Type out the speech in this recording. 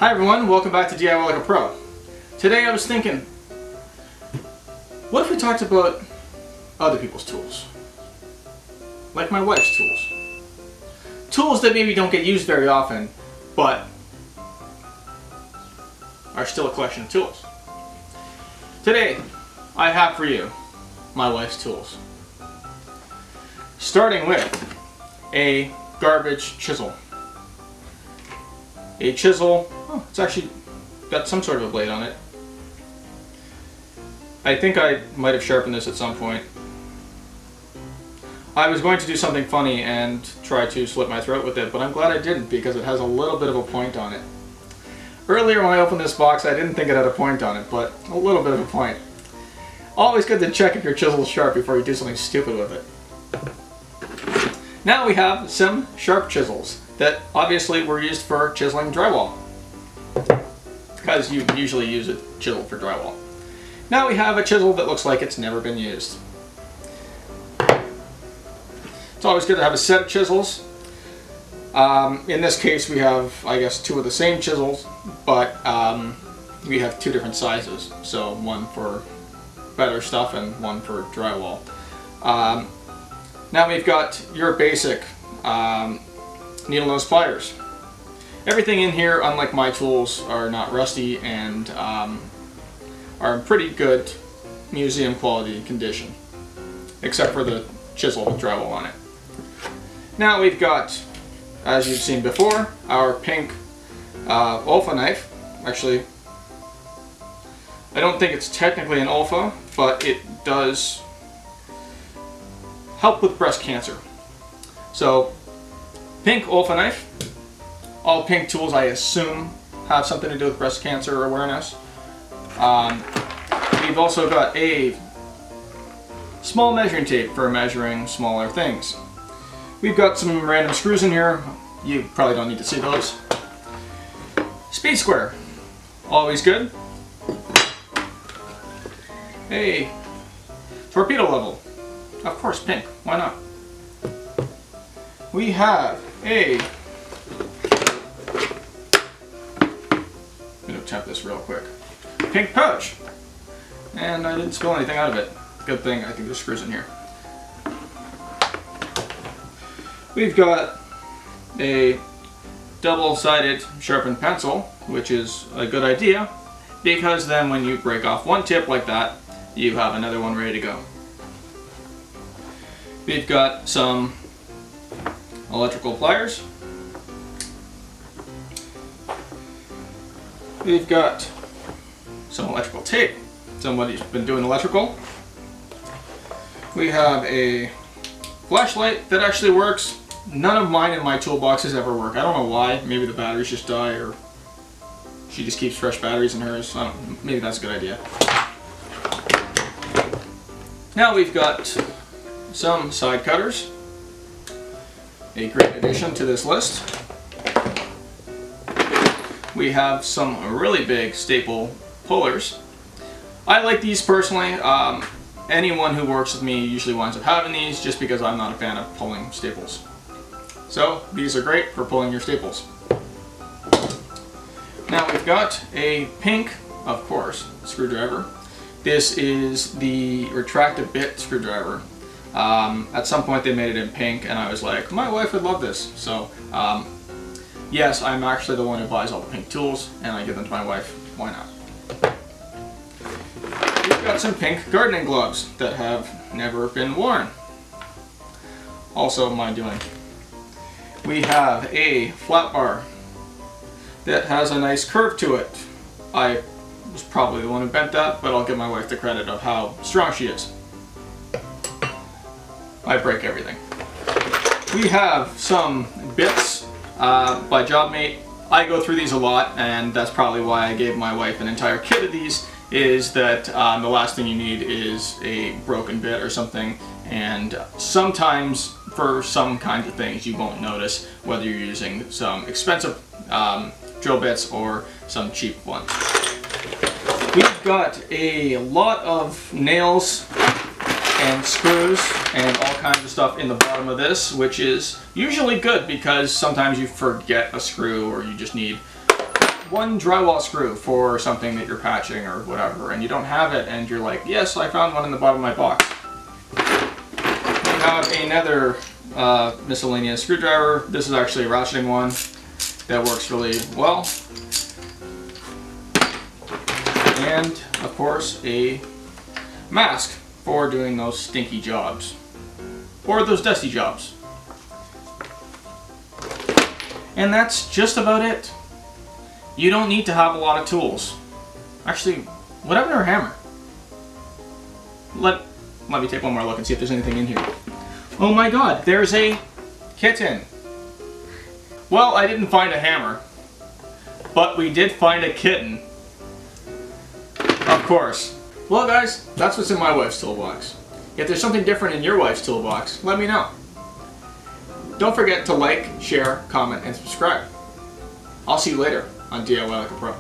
Hi everyone, welcome back to DIY Like a Pro. Today I was thinking, what if we talked about other people's tools? Like my wife's tools. Tools that maybe don't get used very often, but are still a collection of tools. Today, I have for you my wife's tools. Starting with a garbage chisel. A chisel, oh, it's actually got some sort of a blade on it. I think I might have sharpened this at some point. I was going to do something funny and try to slit my throat with it, but I'm glad I didn't because it has a little bit of a point on it. Earlier when I opened this box I didn't think it had a point on it, but a little bit of a point. Always good to check if your chisel is sharp before you do something stupid with it. Now we have some sharp chisels that obviously were used for chiseling drywall, because you usually use a chisel for drywall. Now we have a chisel that looks like it's never been used. It's always good to have a set of chisels. In this case we have, I guess, two of the same chisels, but we have two different sizes. So one for better stuff and one for drywall. Now we've got your basic needle nose pliers. Everything in here, unlike my tools, are not rusty and are in pretty good museum quality condition, except for the chisel with drywall on it. Now we've got, as you've seen before, our pink Olfa knife. Actually, I don't think it's technically an Olfa, but it does help with breast cancer. So, pink Olfa knife. All pink tools, I assume, have something to do with breast cancer awareness. We've also got a small measuring tape for measuring smaller things. We've got some random screws in here. You probably don't need to see those. Speed square. Always good. A torpedo level. Of course, pink. Why not? We have a... I'm going to tap this real quick. Pink pouch. And I didn't spill anything out of it. Good thing, I think there's screws in here. We've got a double-sided sharpened pencil, which is a good idea, because then when you break off one tip like that, you have another one ready to go. We've got some electrical pliers. We've got some electrical tape. Somebody's been doing electrical. We have a flashlight that actually works. None of mine in my toolboxes ever work. I don't know why. Maybe the batteries just die, or she just keeps fresh batteries in hers. Maybe that's a good idea. Now we've got some side cutters. A great addition to this list. We have some really big staple pullers. I like these personally. Anyone who works with me usually winds up having these just because I'm not a fan of pulling staples. So these are great for pulling your staples. Now we've got a pink, of course, screwdriver. This is the retractive bit screwdriver. At some point they made it in pink and I was like, my wife would love this. So yes, I'm actually the one who buys all the pink tools and I give them to my wife. Why not? We've got some pink gardening gloves that have never been worn. Also my doing. We have a flat bar that has a nice curve to it. I was probably the one who bent that, but I'll give my wife the credit of how strong she is. I break everything. We have some bits by JobMate. I go through these a lot, and that's probably why I gave my wife an entire kit of these, is that the last thing you need is a broken bit or something, and sometimes for some kinds of things you won't notice whether you're using some expensive drill bits or some cheap ones. We've got a lot of nails and screws and all kinds of stuff in the bottom of this, which is usually good because sometimes you forget a screw or you just need one drywall screw for something that you're patching or whatever, and you don't have it, and you're like, yes, I found one in the bottom of my box. We have another miscellaneous screwdriver. This is actually a ratcheting one that works really well. And, of course, a mask for doing those stinky jobs. Or those dusty jobs. And that's just about it. You don't need to have a lot of tools. Actually, what happened to our hammer? Let me take one more look and see if there's anything in here. Oh my god, there's a kitten. Well, I didn't find a hammer, but we did find a kitten. Of course. Well guys, that's what's in my wife's toolbox. If there's something different in your wife's toolbox, let me know. Don't forget to like, share, comment, and subscribe. I'll see you later on DIY Like a Pro.